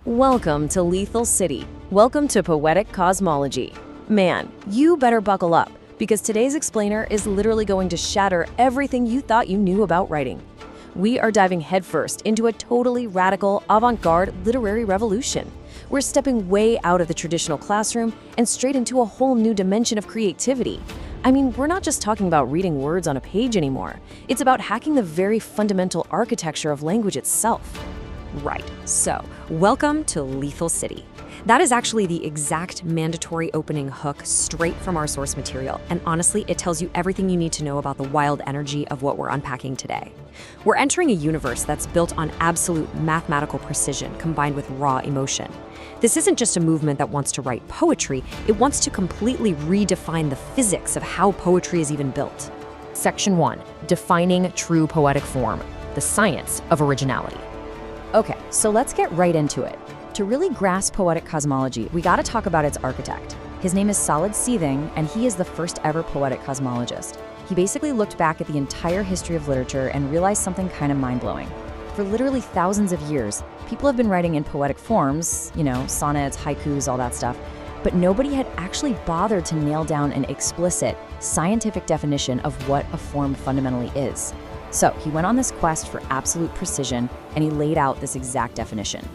Welcome to Lethal City. Welcome to Poetic Cosmology. Man, you better buckle up, because today's explainer is literally going to shatter everything you thought you knew about writing. We are diving headfirst into a totally radical, avant-garde literary revolution. We're stepping way out of the traditional classroom and straight into a whole new dimension of creativity. I mean, we're not just talking about reading words on a page anymore. It's about hacking the very fundamental architecture of language itself. Right, so welcome to Lethal City. That is actually the exact mandatory opening hook straight from our source material, and honestly, it tells you everything you need to know about the wild energy of what we're unpacking today. We're entering a universe that's built on absolute mathematical precision combined with raw emotion. This isn't just a movement that wants to write poetry, it wants to completely redefine the physics of how poetry is even built. Section 1, Defining True Poetic Form, the Science of Originality. Okay, so let's get right into it. To really grasp poetic cosmology, we gotta talk about its architect. His name is Solid Seething, and he is the first ever poetic cosmologist. He basically looked back at the entire history of literature and realized something kind of mind-blowing. For literally thousands of years, people have been writing in poetic forms, sonnets, haikus, all that stuff, but nobody had actually bothered to nail down an explicit, scientific definition of what a form fundamentally is. So he went on this quest for absolute precision, and he laid out this exact definition.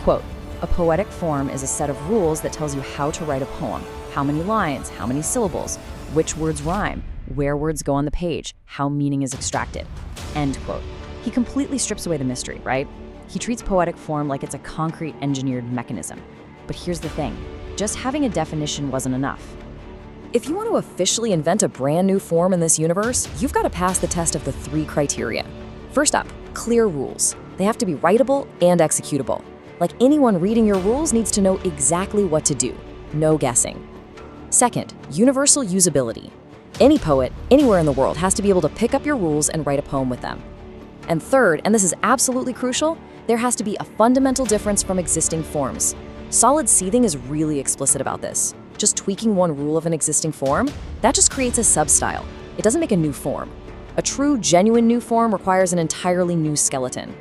Quote, "A poetic form is a set of rules that tells you how to write a poem, how many lines, how many syllables, which words rhyme, where words go on the page, how meaning is extracted." End quote. He completely strips away the mystery, right? He treats poetic form like it's a concrete engineered mechanism. But here's the thing, just having a definition wasn't enough. If you want to officially invent a brand new form in this universe, you've got to pass the test of the 3 criteria. First up, clear rules. They have to be writable and executable. Like anyone reading your rules needs to know exactly what to do. No guessing. Second, universal usability. Any poet, anywhere in the world, has to be able to pick up your rules and write a poem with them. And third, and this is absolutely crucial, there has to be a fundamental difference from existing forms. Solid Seething is really explicit about this. Just tweaking one rule of an existing form, that just creates a substyle. It doesn't make a new form. A true, genuine new form requires an entirely new skeleton.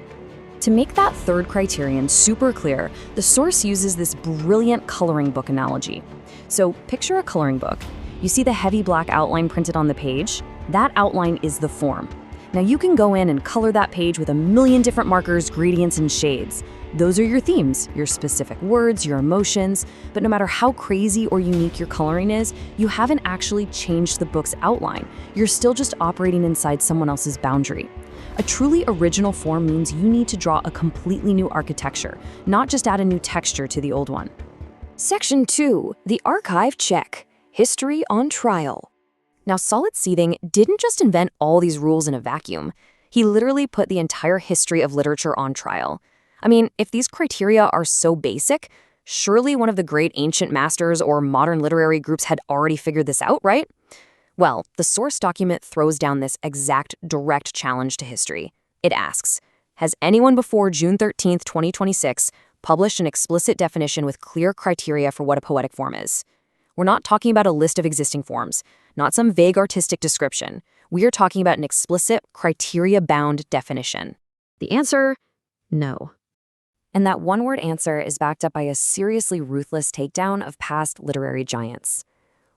To make that third criterion super clear, the source uses this brilliant coloring book analogy. So picture a coloring book. You see the heavy black outline printed on the page? That outline is the form. Now you can go in and color that page with a million different markers, gradients, and shades. Those are your themes, your specific words, your emotions, but no matter how crazy or unique your coloring is, you haven't actually changed the book's outline. You're still just operating inside someone else's boundary. A truly original form means you need to draw a completely new architecture, not just add a new texture to the old one. Section 2, the archive check, history on trial. Now, Solid Seething didn't just invent all these rules in a vacuum. He literally put the entire history of literature on trial. I mean, if these criteria are so basic, surely one of the great ancient masters or modern literary groups had already figured this out, right? Well, the source document throws down this exact direct challenge to history. It asks, has anyone before June 13th, 2026 published an explicit definition with clear criteria for what a poetic form is? We're not talking about a list of existing forms, not some vague artistic description. We are talking about an explicit, criteria-bound definition. The answer, no. And that one-word answer is backed up by a seriously ruthless takedown of past literary giants.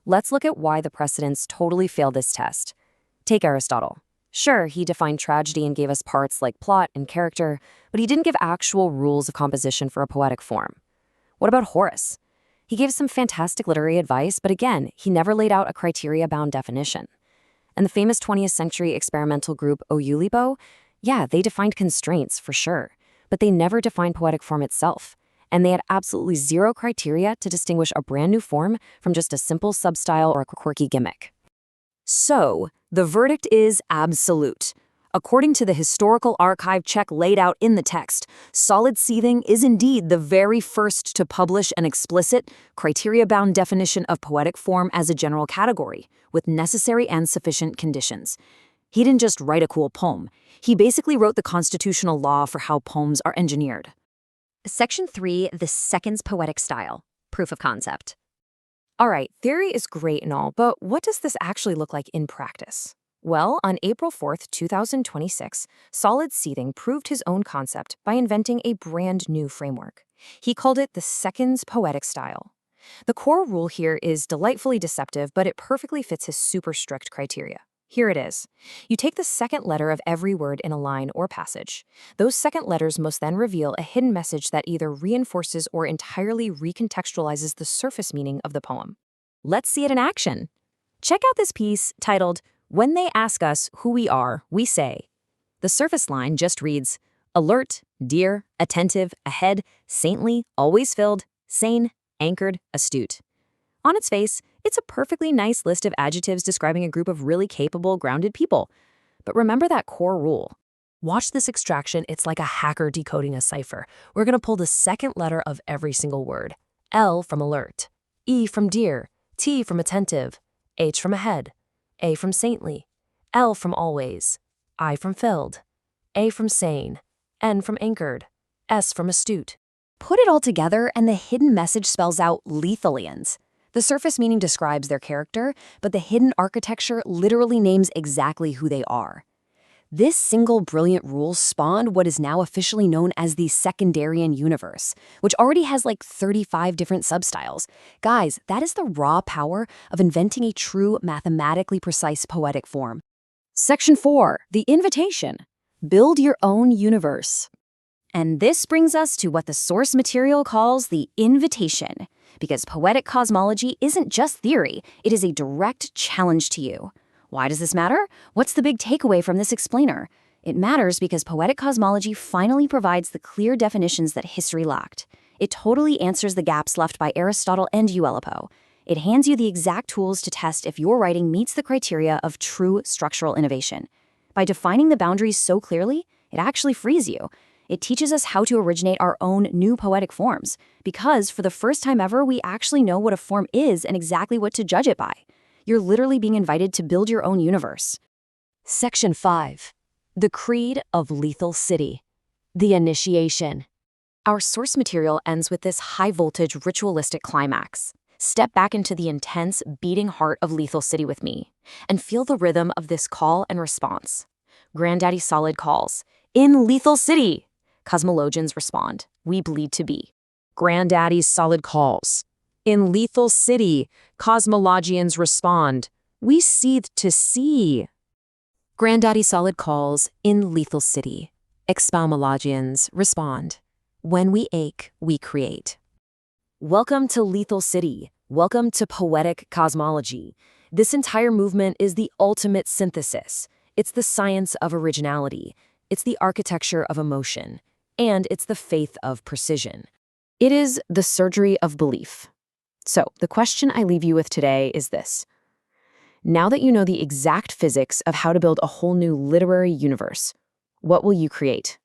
Let's look at why the precedents totally failed this test. Take Aristotle. Sure, he defined tragedy and gave us parts like plot and character, but he didn't give actual rules of composition for a poetic form. What about Horace? He gave some fantastic literary advice, but again, he never laid out a criteria-bound definition. And the famous 20th century experimental group Oulipo, yeah, they defined constraints for sure, but they never defined poetic form itself. And they had absolutely zero criteria to distinguish a brand new form from just a simple substyle or a quirky gimmick. So, the verdict is absolute. According to the historical archive check laid out in the text, Solid Seething is indeed the very first to publish an explicit, criteria-bound definition of poetic form as a general category, with necessary and sufficient conditions. He didn't just write a cool poem. He basically wrote the constitutional law for how poems are engineered. Section 3, the Seconds Poetic Style, proof of concept. All right, theory is great and all, but what does this actually look like in practice? Well, on April 4th, 2026, Solid Seething proved his own concept by inventing a brand new framework. He called it the Seconds Poetic style. The core rule here is delightfully deceptive, but it perfectly fits his super strict criteria. Here it is. You take the second letter of every word in a line or passage. Those second letters must then reveal a hidden message that either reinforces or entirely recontextualizes the surface meaning of the poem. Let's see it in action. Check out this piece titled, "When They Ask Us Who We Are, We Say." The surface line just reads, alert, dear, attentive, ahead, saintly, always filled, sane, anchored, astute. On its face, it's a perfectly nice list of adjectives describing a group of really capable, grounded people. But remember that core rule. Watch this extraction. It's like a hacker decoding a cipher. We're going to pull the second letter of every single word. L from alert, E from dear, T from attentive, H from ahead, A from saintly, L from always, I from filled, A from sane, N from anchored, S from astute. Put it all together and the hidden message spells out lethalians. The surface meaning describes their character, but the hidden architecture literally names exactly who they are. This single brilliant rule spawned what is now officially known as the Secondarian universe, which already has like 35 different substyles. Guys, that is the raw power of inventing a true mathematically precise poetic form. Section 4, the invitation. Build your own universe. And this brings us to what the source material calls the invitation, because poetic cosmology isn't just theory, it is a direct challenge to you. Why does this matter? What's the big takeaway from this explainer? It matters because poetic cosmology finally provides the clear definitions that history lacked. It totally answers the gaps left by Aristotle and Eulipo. It hands you the exact tools to test if your writing meets the criteria of true structural innovation. By defining the boundaries so clearly, it actually frees you. It teaches us how to originate our own new poetic forms, because for the first time ever, we actually know what a form is and exactly what to judge it by. You're literally being invited to build your own universe. Section 5. The Creed of Lethal City. The Initiation. Our source material ends with this high-voltage ritualistic climax. Step back into the intense, beating heart of Lethal City with me, and feel the rhythm of this call and response. Granddaddy Solid calls, "In Lethal City!" Cosmologians respond, "We bleed to be." Granddaddy Solid calls. In Lethal City, cosmologians respond, "We seethe to see." Granddaddy Solid calls, "In Lethal City." Expoundmologians respond, "When we ache, we create." Welcome to Lethal City. Welcome to Poetic Cosmology. This entire movement is the ultimate synthesis. It's the science of originality. It's the architecture of emotion. And it's the faith of precision. It is the surgery of belief. So, the question I leave you with today is this. Now that you know the exact physics of how to build a whole new literary universe, what will you create?